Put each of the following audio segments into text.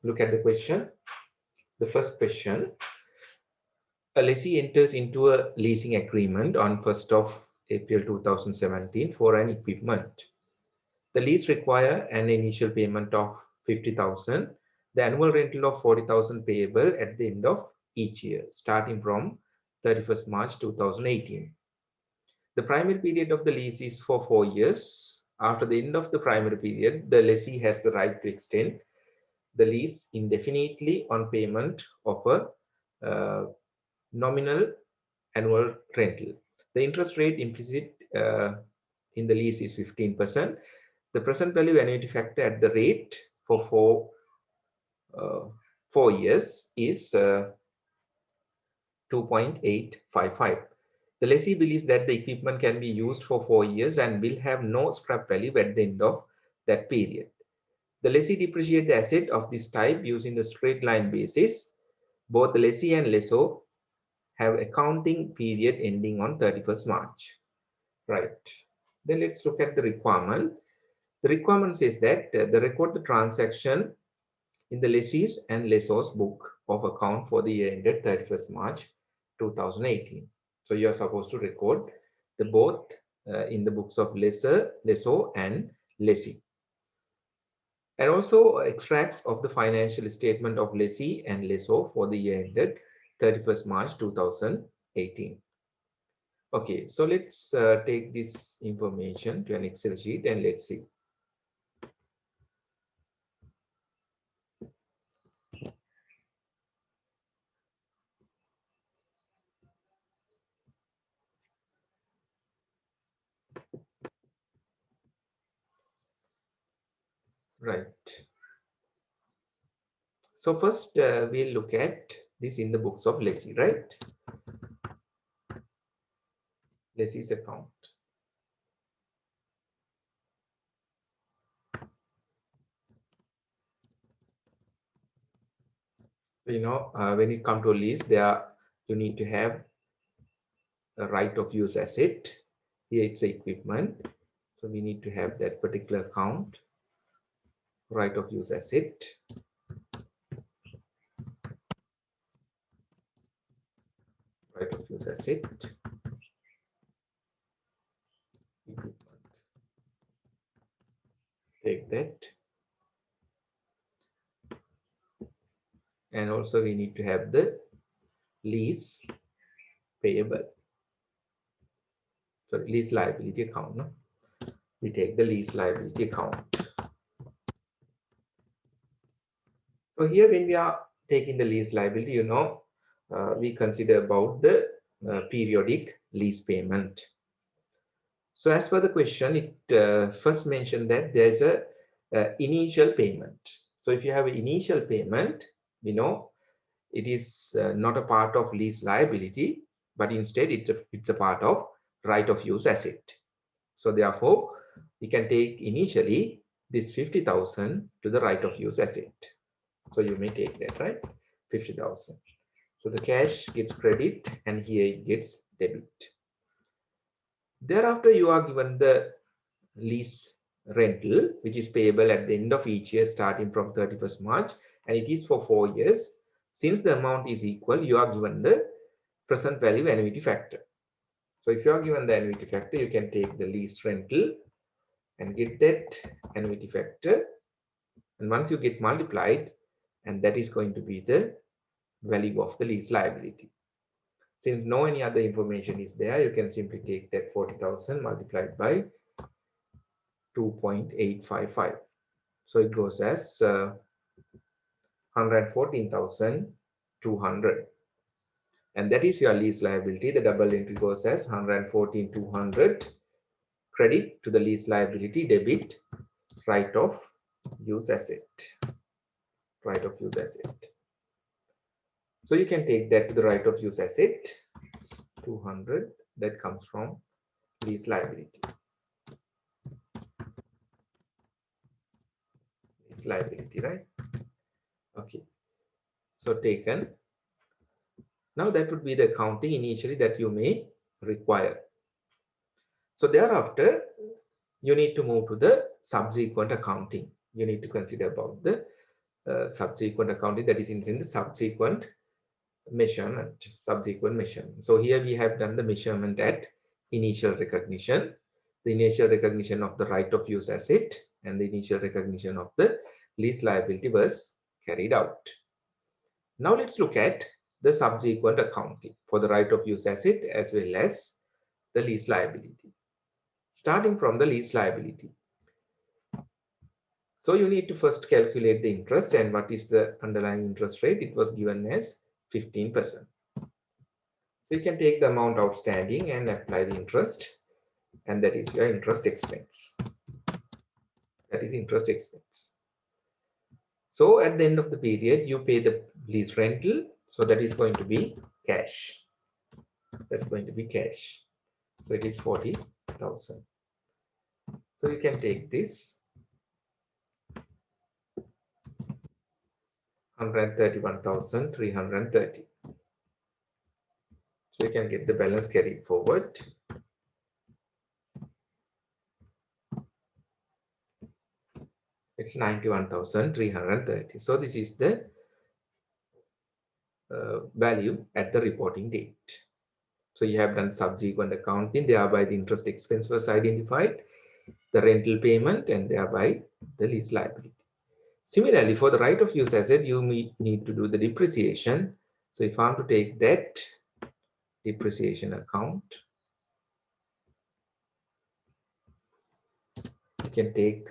look at the question. The first question: a lessee enters into a leasing agreement on 1st of April 2017 for an equipment. The lease requires an initial payment of 50,000, the annual rental of 40,000 payable at the end of each year, starting from 31st March 2018. The primary period of the lease is for 4 years. After the end of the primary period, the lessee has the right to extend the lease indefinitely on payment of a nominal annual rental. The interest rate implicit in the lease is 15%. The present value annuity factor at the rate for 4 years is 2.855. The lessee believes that the equipment can be used for 4 years and will have no scrap value at the end of that period. The lessee depreciates the asset of this type using the straight line basis. Both the lessee and lessor have accounting period ending on 31st March. Right. Then let's look at the requirement. The requirement says that they record the transaction in the lessee's and lessor's book of account for the year ended 31st March 2018. So you are supposed to record the both in the books of lessor and lessee. And also extracts of the financial statement of lessee and lessor for the year ended 31st March 2018. Okay, so let's take this information to an Excel sheet and let's see. Right. So first we'll look at this in the books of lessee, right? Lessee's account. So when it comes to a lease, you need to have a right of use asset. Here it's equipment, so we need to have that particular account, right of use asset. Right of use asset. Equipment. Take that. And also we need to have the lease payable. So lease liability account. No? We take the lease liability account. So here when we are taking the lease liability, we consider about the periodic lease payment. So as per the question, it first mentioned that there's a initial payment. So if you have an initial payment, it is not a part of lease liability, but instead it's a part of right of use asset. So therefore, we can take initially this 50,000 to the right of use asset. So you may take that, right? 50,000. So the cash gets credit and here it gets debit. Thereafter, you are given the lease rental, which is payable at the end of each year starting from 31st March, and it is for 4 years. Since the amount is equal, you are given the present value annuity factor. So if you are given the annuity factor, you can take the lease rental and get that annuity factor. And once you get multiplied, and that is going to be the value of the lease liability. Since no any other information is there, you can simply take that 40,000 multiplied by 2.855. So it goes as 114,200. And that is your lease liability. The double entry goes as 114,200 credit to the lease liability, debit right of use asset. Right of use asset. So you can take that to the right of use asset, 200, that comes from lease liability. Lease liability, right? Okay. So taken. Now that would be the accounting initially that you may require. So thereafter, you need to move to the subsequent accounting. You need to consider about the subsequent accounting, that is in the subsequent measurement. So here we have done the measurement at initial recognition, the initial recognition of the right of use asset and the initial recognition of the lease liability was carried out. Now let's look at the subsequent accounting for the right of use asset as well as the lease liability. Starting from the lease liability. So you need to first calculate the interest, and what is the underlying interest rate? It was given as 15%. So you can take the amount outstanding and apply the interest, and that is your interest expense. That is interest expense. So at the end of the period, you pay the lease rental. So that is going to be cash. That's going to be cash. So it is 40,000. So you can take this 131,330. So you can get the balance carried forward. It's 91,330. So this is the value at the reporting date. So you have done subsequent accounting, thereby the interest expense was identified, the rental payment, and thereby the lease liability. Similarly, for the right of use asset, you need to do the depreciation. So if I am to take that depreciation account, you can take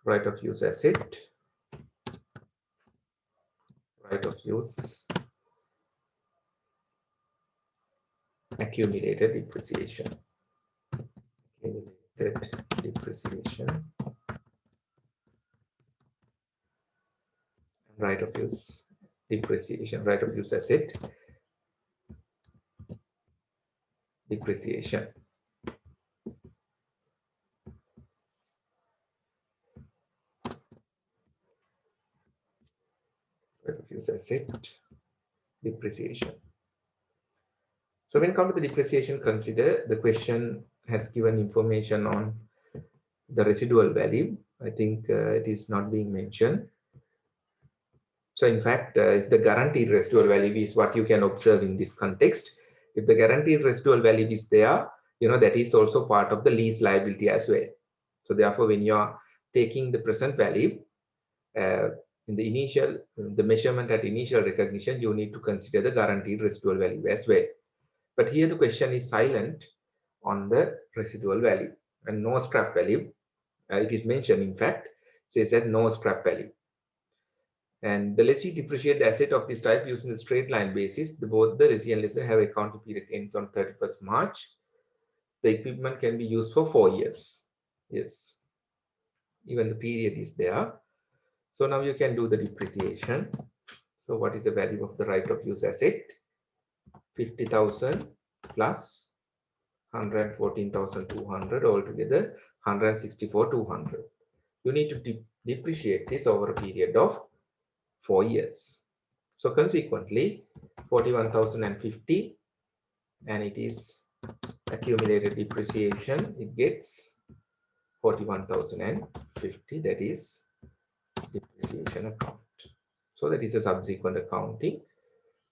right of use asset, right of use, accumulated depreciation, accumulated depreciation, right of use depreciation, right of use asset depreciation. Right of use asset depreciation. So when come to the depreciation, consider the question has given information on the residual value. I think it is not being mentioned. So in fact, if the guaranteed residual value is what you can observe in this context, if the guaranteed residual value is there, that is also part of the lease liability as well. So therefore, when you are taking the present value in the measurement at initial recognition, you need to consider the guaranteed residual value as well. But here the question is silent on the residual value and no scrap value. It is mentioned, in fact, says that no scrap value. And the lessee depreciate the asset of this type using the straight line basis. Both the lessee and lessor have accounting period ends on 31st March. The equipment can be used for 4 years. Yes, even the period is there. So now you can do the depreciation. So what is the value of the right of use asset? 50,000 plus 114,200, altogether 164,200. You need to depreciate this over a period of 4 years. So consequently, 41,050, and it is accumulated depreciation. It gets 41,050. That is depreciation account. So that is a subsequent accounting.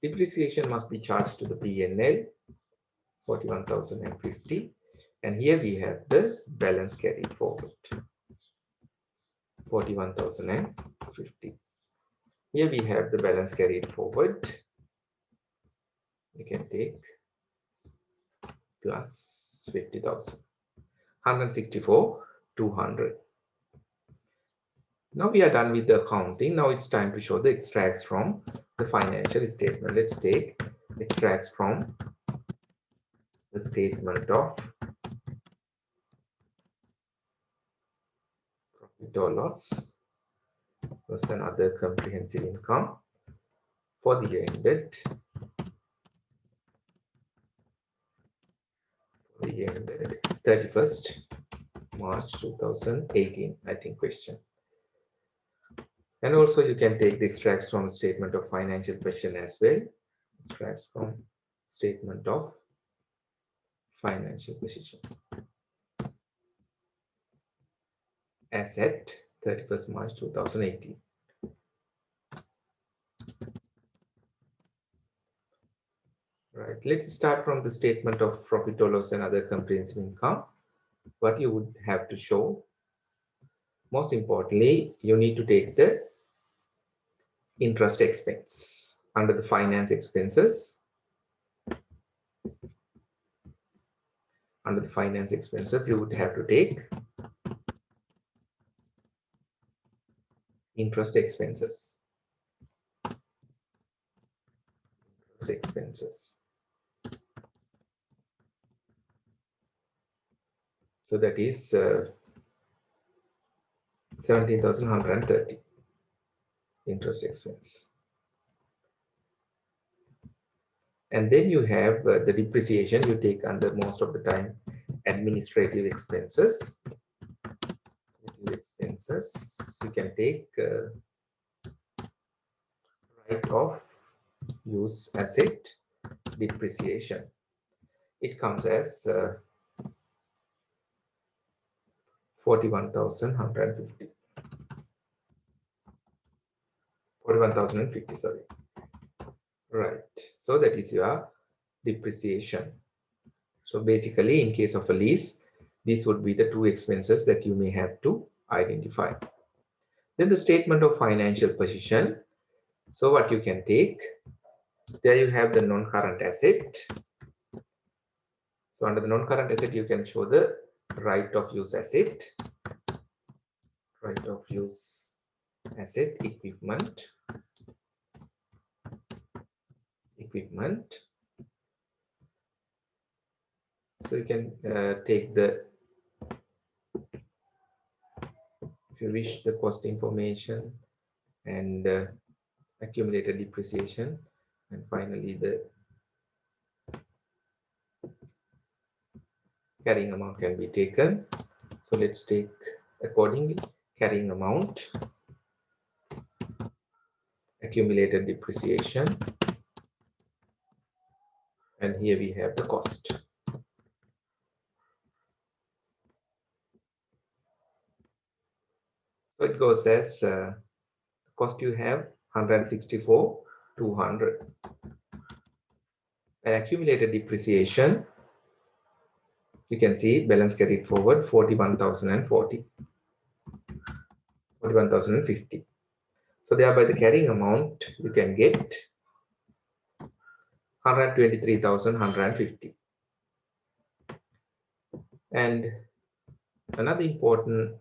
Depreciation must be charged to the P&L, 41,050, and here we have the balance carried forward, 41,050. Here we have the balance carried forward. You can take plus 50,000, 164,200. Now we are done with the accounting. Now it's time to show the extracts from the financial statement. Let's take extracts from the statement of profit or loss plus another comprehensive income for the year ended 31st March 2018, I think question. And also you can take the extracts from statement of financial position as well. Extracts from statement of financial position. as at 31st March 2018. Right, let's start from the statement of profit or loss and other comprehensive income. What you would have to show, most importantly, you need to take the interest expense under the finance expenses. Under the finance expenses, you would have to take interest expenses. So that is 17,130 interest expense. And then you have the depreciation you take under most of the time administrative expenses. You can take right of use asset depreciation. It comes as 41,150. 41,050, sorry. Right. So that is your depreciation. So basically, in case of a lease, these would be the two expenses that you may have to identify. Then the statement of financial position. So what you can take, there you have the non-current asset. So under the non-current asset, you can show the right of use asset. Right of use asset, equipment. So you can take the, if you wish, the cost information and accumulated depreciation, and finally the carrying amount can be taken. So let's take accordingly carrying amount, accumulated depreciation, and here we have the cost. So it goes as cost you have 164,200. And accumulated depreciation, you can see balance carried forward 41,040. 41,050. So thereby the carrying amount you can get 123,150. And another important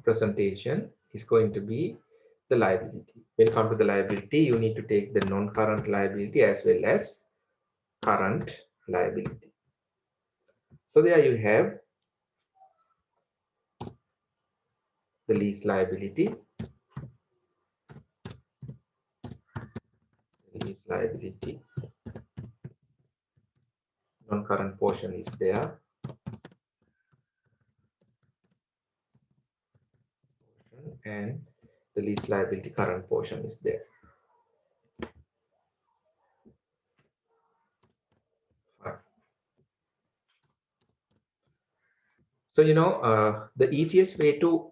presentation is going to be the liability. When it comes to the liability, you need to take the non-current liability as well as current liability. So there you have the lease liability. Lease liability. Non-current portion is there. And the lease liability current portion is there. Fine. So, you know, the easiest way to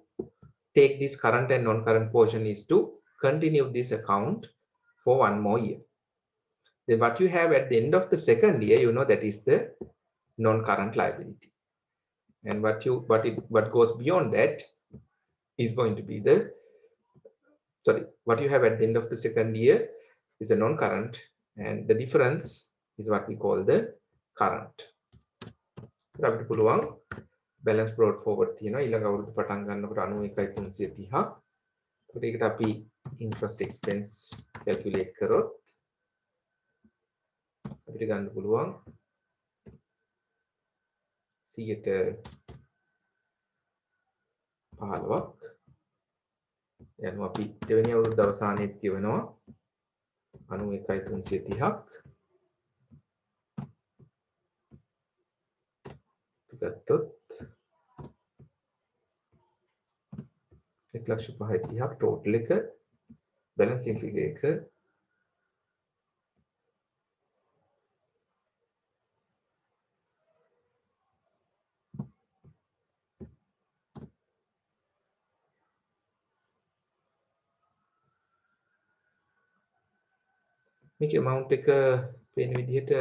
take this current and non-current portion is to continue this account for one more year. Then what you have at the end of the second year, you know, that is the non-current liability. And what goes beyond that is going to be the, sorry, what you have at the end of the second year is the non-current, and the difference is what we call the current. අපිට පුළුවන් balance brought forward තියෙනවා ඊළඟ අවුරුදු පටන් ගන්නකොට 91,330ක්. ඒකට ඒකට අපි interest expense calculate කරොත් අපිට ගන්න පුළුවන් 15ක්. යනවා අපි දෙවෙනි අවුරුද්ද අවසානයේත් කියවෙනවා 91,330ක්. ගත්තොත් 1,05,30ක් total එක balancing figure එක මේක amount එක පේන විදිහට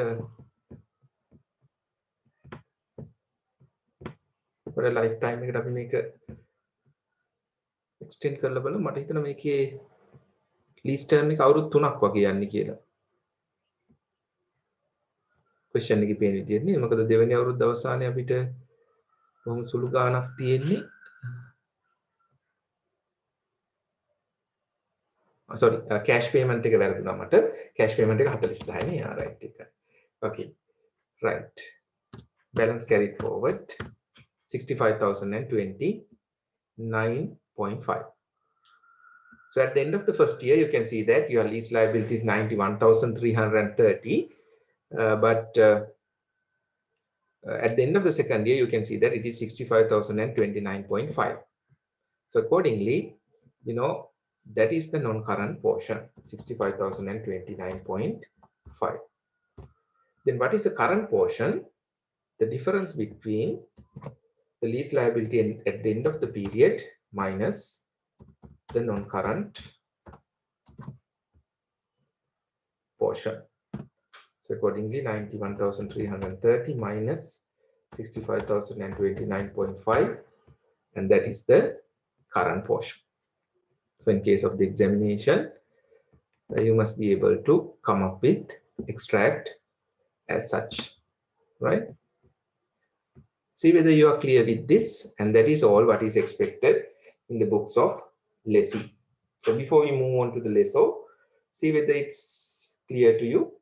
for a lifetime එකට අපි මේක extend කරලා බලමු. මට හිතෙනවා මේකේ lease term එක අවුරුදු 3ක් වගේ යන්නේ කියලා. question එකේ පේන විදිහට නේ. මොකද දෙවෙනි අවුරුද්ද අවසානයේ අපිට කොහොම සුළු ගාණක් තියෙන්නේ. sorry cash payment එක වැරදුනා මට. cash payment එක 40,000 නේ. yeah right එක. okay right. balance carried forward 65,029.5. So at the end of the first year, you can see that your lease liability is 91,330. But at the end of the second year, you can see that it is 65,029.5. So accordingly, you know, that is the non-current portion, 65,029.5. Then what is the current portion? The difference between the lease liability at the end of the period minus the non-current portion. So accordingly, 91,330 minus 65,029.5, and that is the current portion. So in case of the examination, you must be able to come up with extract as such, right? See whether you are clear with this, and that is all what is expected in the books of lessee. So before we move on to the lessor, see whether it's clear to you.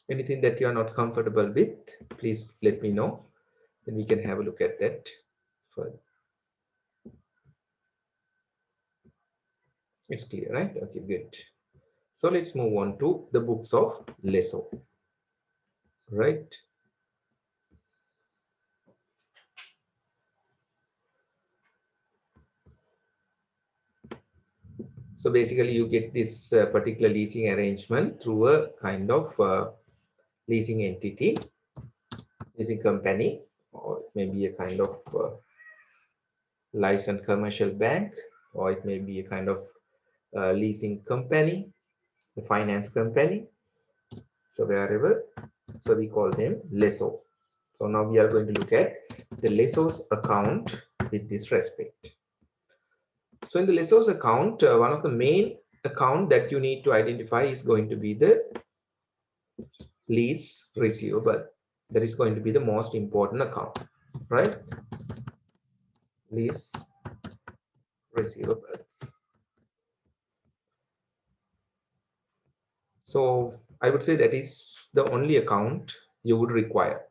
Anything that you are not comfortable with, please let me know. Then we can have a look at that further. It's clear, right? Okay, good. So let's move on to the books of lessor, right? So basically you get this particular leasing arrangement through a kind of leasing entity, leasing company, or it may be a kind of licensed commercial bank, or it may be a kind of leasing company, the finance company. So wherever, so we call them lessor. So now we are going to look at the lessor's account with this respect. So in the lessor's account, one of the main account that you need to identify is going to be the lease receivable. That is going to be the most important account, right? Lease receivables. So I would say that is the only account you would require.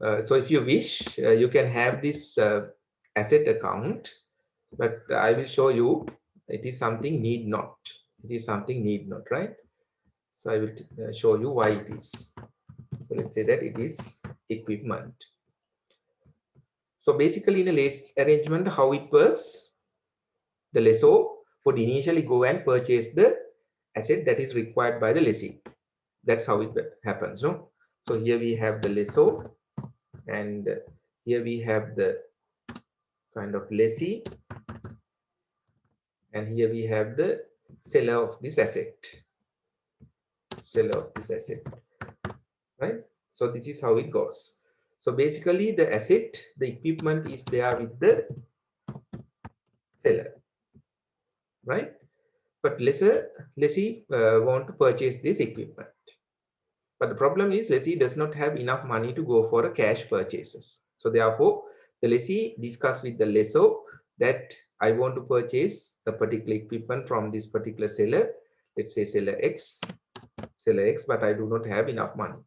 So if you wish, you can have this asset account, but I will show you it is something need not. It is something need not, right? So I will show you why it is. So let's say that it is equipment. So basically in a lease arrangement, how it works, the lessor would initially go and purchase the asset that is required by the lessee. That's how it happens, no? So here we have the lessor, and here we have the kind of lessee, and here we have the seller of this asset. Seller of this asset, right? So this is how it goes. So basically the asset, the equipment is there with the seller, right? But lessee want to purchase this equipment. But the problem is lessee does not have enough money to go for a cash purchases. So therefore, the lessee discuss with the lessor that I want to purchase a particular equipment from this particular seller. Let's say seller X, but I do not have enough money.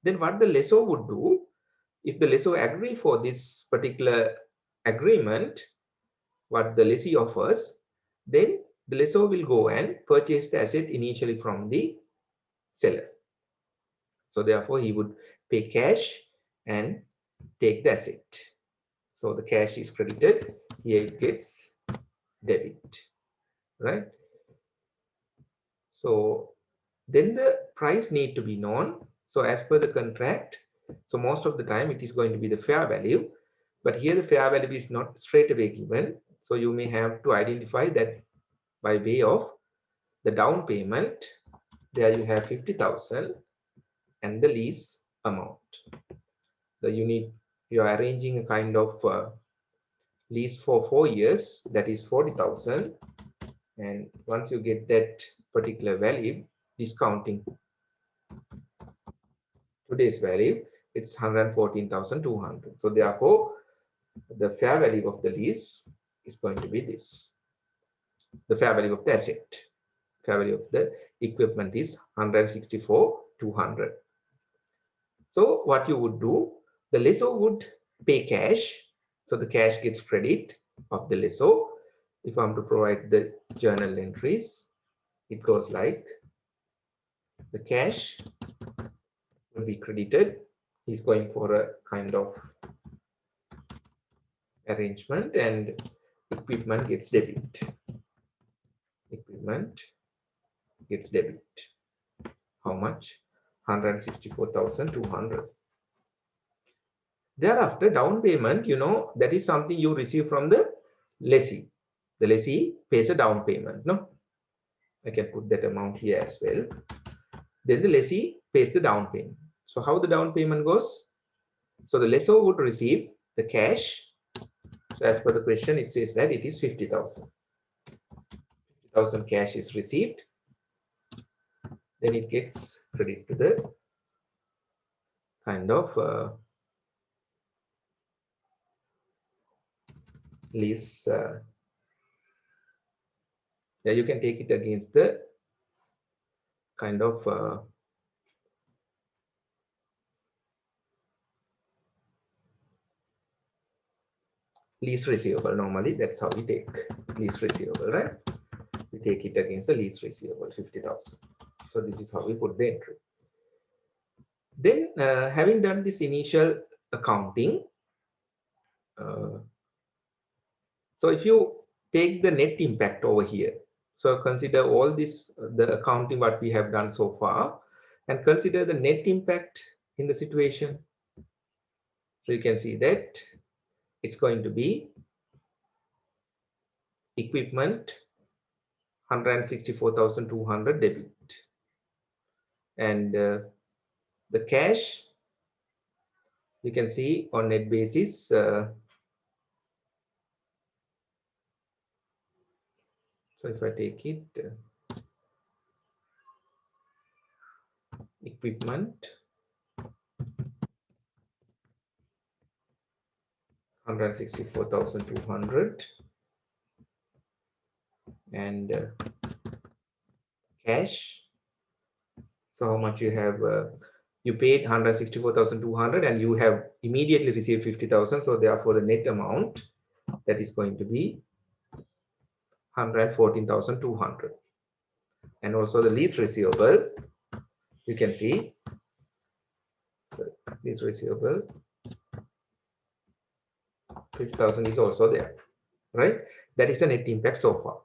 Then what the lessor would do, if the lessor agree for this particular agreement, what the lessee offers, then the lessor will go and purchase the asset initially from the seller. So therefore he would pay cash and take the asset. So the cash is credited, here it gets debit, right? So then the price need to be known. So as per the contract, so most of the time it is going to be the fair value, but here the fair value is not straight away given. So you may have to identify that by way of the down payment. There you have 50,000 and the lease amount. The unit, you are arranging a kind of lease for 4 years, that is 40,000. And once you get that particular value, discounting today's value, it's 114,200. So therefore, the fair value of the lease is going to be this. The fair value of the asset. Fair value of the equipment is 164,200. So what you would do, the lessor would pay cash. So the cash gets credit of the lessor. If I'm to provide the journal entries, it goes like the cash will be credited. He's going for a kind of arrangement, and equipment gets debit. Equipment gets debit. How much? 164,200. Thereafter, down payment, you know, that is something you receive from the lessee. The lessee pays a down payment. No, I can put that amount here as well. Then the lessee pays the down payment. So how the down payment goes? So the lessor would receive the cash. So as per the question, it says that it is 50,000. 50,000 cash is received. Then it gets credit to the kind of lease. Yeah, you can take it against the kind of lease receivable. Normally, that's how we take lease receivable, right? We take it against the lease receivable, 50,000. So this is how we put the entry. Then, having done this initial accounting, so if you take the net impact over here, so consider all this, the accounting what we have done so far, and consider the net impact in the situation. So you can see that it's going to be equipment 164,200 debit, and the cash you can see on net basis. So if I take it, equipment 164,200 and cash. So how much you have? You paid 164,200 and you have immediately received 50,000. So therefore the net amount that is going to be 114,200. And also the lease receivable, you can see, so lease receivable 50,000 is also there, right? That is the net impact so far.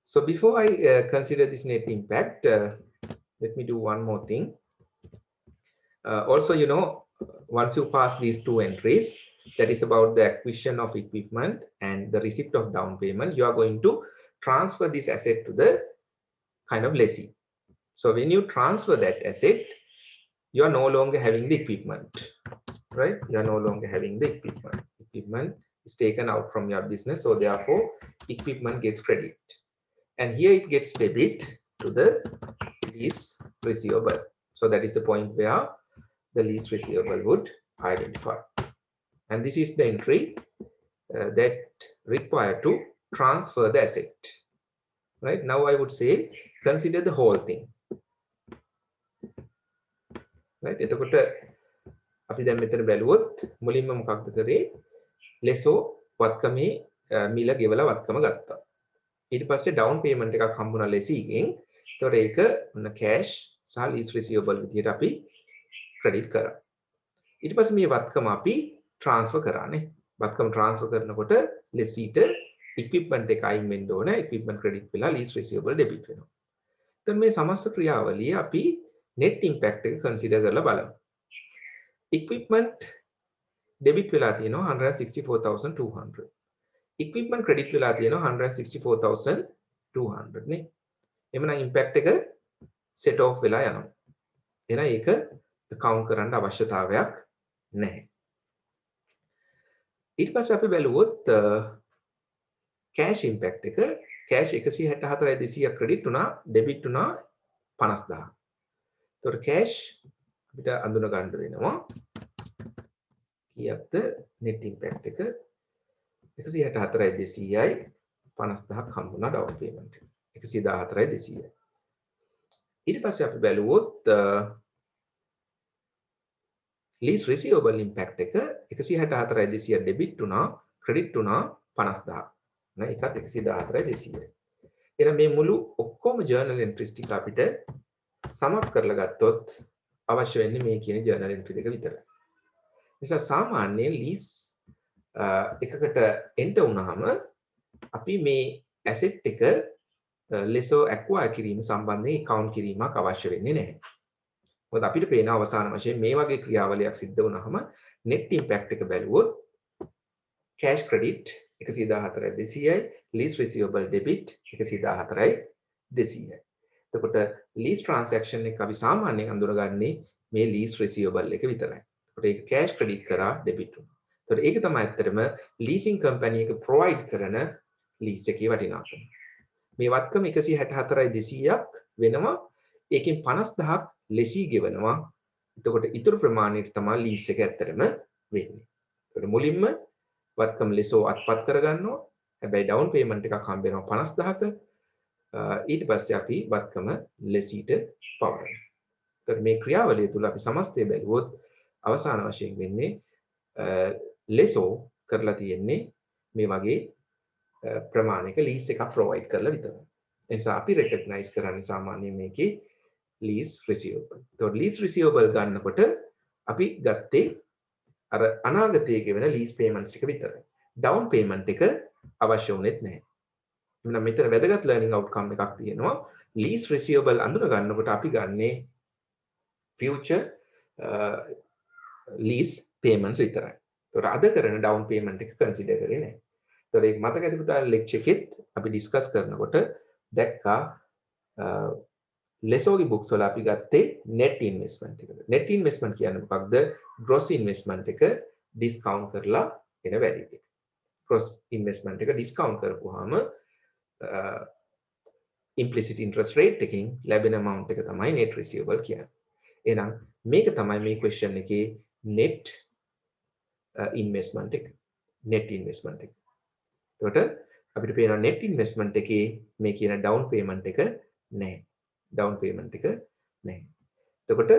So before I consider this net impact, let me do one more thing. Also, you know, once you pass these two entries, that is about the acquisition of equipment and the receipt of down payment, you are going to transfer this asset to the kind of lessee. So when you transfer that asset, you are no longer having the equipment, right? You are no longer having the equipment. Equipment is taken out from your business. So therefore, equipment gets credit. And here it gets debit to the lease receivable. So that is the point where the lease receivable would identify. And this is the entry that required to transfer the asset. Right now, I would say consider the whole thing. Right? එතකොට අපි දැන් මෙතන බැලුවොත් මුලින්ම මොකක්ද කරේ? ලෙසෝ වත්කමේ මිල ගෙවලා වත්කම ගත්තා. ඊට පස්සේ ඩවුන් පේමන්ට් එකක් හම්බුණා ලෙසීගෙන්. ඒතකොට ඒක කැෂ් සහ ලීස් රිසීවබල් විදියට අපි ක්‍රෙඩිට් කරා. ඊට පස්සේ මේ වත්කම අපි ට්‍රාන්ස්ෆර් කරානේ. වත්කම ට්‍රාන්ස්ෆර් කරනකොට ලෙසීට equipment එක අයින් වෙන්න ඕන. equipment credit වෙලා lease receivable debit වෙනවා. දැන් මේ සමස්ත ක්‍රියාවලිය අපි net impact එක consider කරලා බලමු. equipment debit වෙලා තියෙනවා 164,200. equipment credit වෙලා තියෙනවා 164,200 නේ. එhmenan impact එක set off වෙලා යනවා. එහෙනම් ඒක count කරන්න අවශ්‍යතාවයක් නැහැ. ඊට පස්සේ අපි බැලුවොත් cash impact එක cash 164,200 credit වුණා debit වුණා 50,000. එතකොට cash අපිට අඳුන ගන්න වෙනවා කීයක්ද net impact එක 164,200යි 50,000ක් හම්බුණා down payment එක 114,200. ඊට පස්සේ අපි බැලුවොත් lease receivable impact එක 164,200 debit වුණා credit වුණා 50,000. නේද? ඒකත් 114,200. එහෙනම් මේ මුළු ඔක්කොම journal entries ටික අපිට sum up කරලා ගත්තොත් අවශ්‍ය වෙන්නේ මේ කියන journal entry දෙක විතරයි. නිසා සාමාන්‍යයෙන් lease එකකට enter වුණාම අපි මේ asset එක lessor acquire කිරීම සම්බන්ධයෙන් account කිරීමක් අවශ්‍ය වෙන්නේ නැහැ. මොකද අපිට පේන අවසාන වශයෙන් මේ වගේ ක්‍රියාවලියක් සිද්ධ වුණාම net impact එක බැලුවොත් cash credit 114,200යි lease receivable debit 114,200යි. එතකොට lease transaction එක අපි සාමාන්‍යයෙන් අඳුරගන්නේ මේ lease receivable එක විතරයි. එතකොට ඒක cash credit කරා debit වුණා. එතකොට ඒක තමයි ඇත්තටම leasing company එක provide කරන lease එකේ වටිනාකම. මේ වත්කම 164,200ක් වෙනවා. ඒකෙන් 50,000ක් lessee ගෙවනවා. එතකොට ඊටු ප්‍රමාණයට තමයි lease එක ඇත්තටම වෙන්නේ. එතකොට මුලින්ම වත්කම lessor අත්පත් කරගන්නවා. හැබැයි down payment එකක් හම්බ වෙනවා 50,000ක. ඊට පස්සේ අපි වත්කම lessee-ට පවරනවා. එතකොට මේ ක්‍රියාවලිය තුල අපි සමස්තය බැලුවොත් අවසාන වශයෙන් වෙන්නේ lessor කරලා තියෙන්නේ මේ වගේ ප්‍රමාණයක lease එකක් provide කරලා විතරයි. ඒ නිසා අපි recognize කරන්නේ සාමාන්‍යයෙන් මේකේ lease receivable. එතකොට lease receivable ගන්නකොට අපි ගත්තේ අර අනාගතයේ ගෙවෙන lease payments ටික විතරයි. down payment එක අවශ්‍ය වුණෙත් නැහැ. එහෙනම් මෙතන වැදගත් learning outcome එකක් තියෙනවා. lease receivable අඳුර ගන්නකොට අපි ගන්නේ future lease payments විතරයි. එතකොට අද කරන down payment එක consider කරේ නැහැ. එතකොට ඒක මතක ඇති පුතාලා lecture එකෙත් අපි discuss කරනකොට දැක්කා lessor books වල අපි ගත්තේ net investment එක. net investment කියන්නේ මොකක්ද? gross investment එක discount කරලා එන value එක. gross investment එක discount කරපුවාම implicit interest rate එකකින් ලැබෙන amount එක තමයි net receivable කියන්නේ. එහෙනම් මේක තමයි මේ question එකේ net investment එක. net investment එක. එතකොට අපිට පේනවා net investment එකේ මේ කියන down payment එක නැහැ. down payment එක නැහැ. එතකොට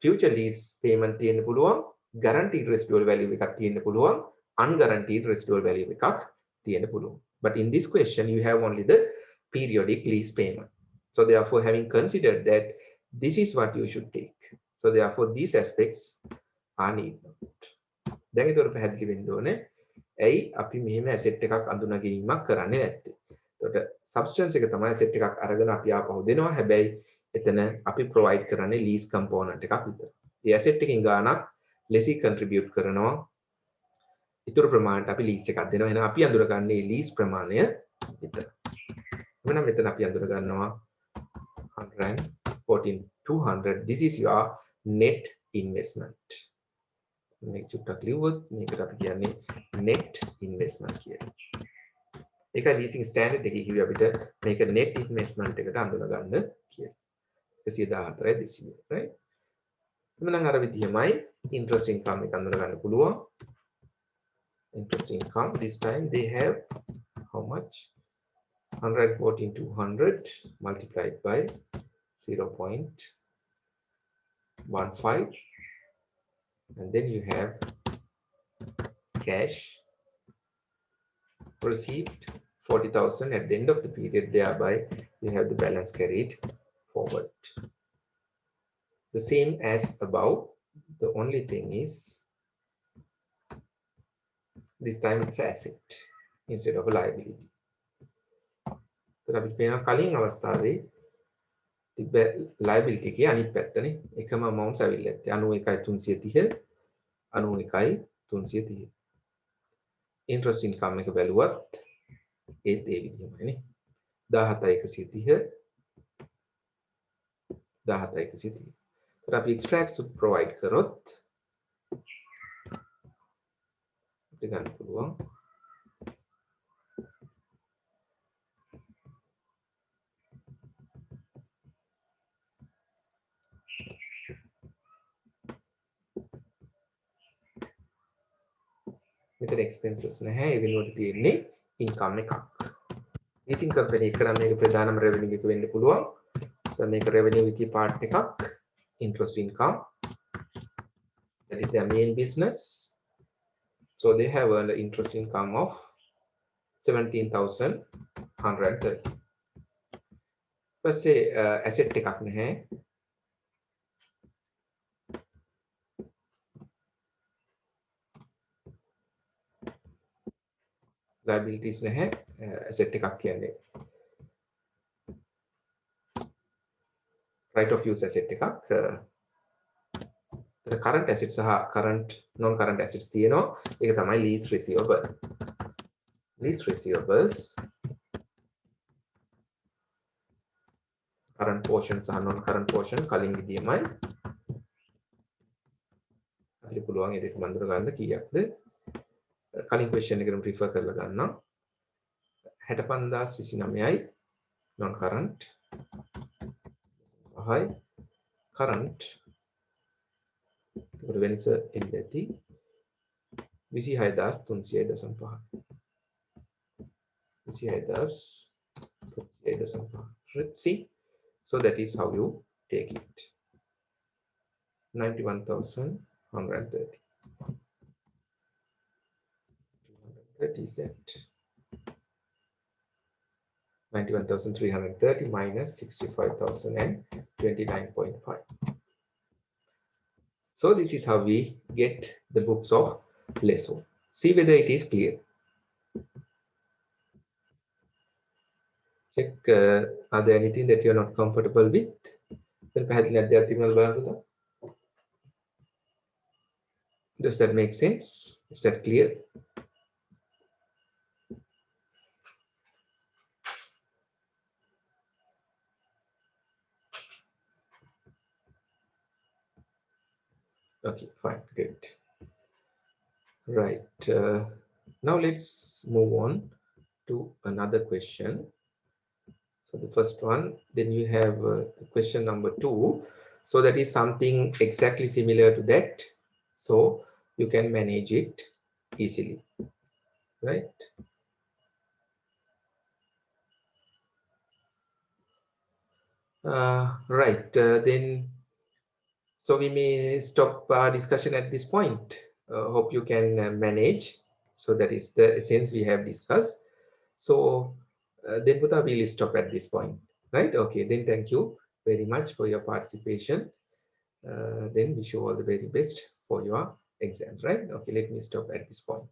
future lease payment තියෙන්න පුළුවන්, guaranteed residual value එකක් තියෙන්න පුළුවන්, unguaranteed residual value එකක් තියෙන්න පුළුවන්. But in this question you have only the periodic lease payment. So therefore having considered that this is what you should take. So therefore these aspects are needed. දැන් ඒතර පැහැදිලි වෙන්න ඕනේ. ඇයි අපි මෙහෙම asset එකක් අඳුන ගැනීමක් කරන්නේ නැත්තේ? එතකොට substance එක තමයි asset එකක් අරගෙන අපි ආපහු දෙනවා. හැබැයි එතන අපි provide කරන්නේ lease component එකක් විතරයි. මේ asset එකකින් ගානක් lessee contribute කරනවා. ඊටු ප්‍රමාණයට අපි lease එකක් දෙනවා. එහෙනම් අපි අඳුරගන්නේ lease ප්‍රමාණය විතරයි. එහෙනම් මෙතන අපි අඳුරගන්නවා 114,200. This is your net investment. මේක චුට්ටක් ලියුවොත් මේකට අපි කියන්නේ net investment කියලා. ඒකයි leasing standard එකේ කිව්වේ අපිට මේක net investment එකට අඳුන ගන්න කියලා. 114,200 right. එමනම් අර විදිහමයි interest income එක අඳුන ගන්න පුළුවන්. Interest income this time they have how much? 114,200 multiplied by 0.15 and then you have cash received 40,000 at the end of the period, thereby you have the balance carried forward. The same as above, the only thing is this time it's asset instead of a liability. So අපි පේන කලින් අවස්ථාවේ තිබ්බ liability එකේ අනිත් පැත්තනේ එකම amounts ඇවිල්ලා ඇත්තේ 91,330 91,330. interest income එක බැලුවත් ඒත් ඒ විදිහමයි නේ 17130 17130 तर අපි extract සුත් provide කරොත් අපිට ගන්න පුළුවන් මෙතන expenses නැහැ ඒ වෙනුවට තියෙන්නේ income එකක් leasing company එක නම් මේක ප්‍රධානම revenue එක වෙන්න පුළුවන් so මේක revenue එකේ part එකක් interest income that is their main business so they have an interest income of 17,130 පස්සේ asset එකක් නැහැ liabilities නැහැ asset එකක් කියන්නේ right of use asset එකක් current assets සහ current non current assets තියෙනවා ඒක තමයි lease receivable lease receivables current portion සහ non current portion කලින් විදියමයි අපිට පුළුවන් ඒ දෙක මන්දර ගන්න කීයක්ද කලින් question එකකට refer කරලා ගන්නම් 65029යි non current හයි current ඒකට වෙනස එන්නේ ඇති 26305 26305 see so that is how you take it 91,130 230 is that 91,330 minus 65,029.5 so this is how we get the books of lessor see whether it is clear check are there anything that you are not comfortable with then පැහැදිලි අධ්‍යාත්මික බලන්න පුතා does that make sense is that clear okay fine good right now let's move on to another question so the first one then you have question number 2 so that is something exactly similar to that so you can manage it easily right right then so we may stop our discussion at this point hope you can manage so that is the essence we have discussed so then Buddha will stop at this point right okay then thank you very much for your participation then wish you all the very best for your exams right okay let me stop at this point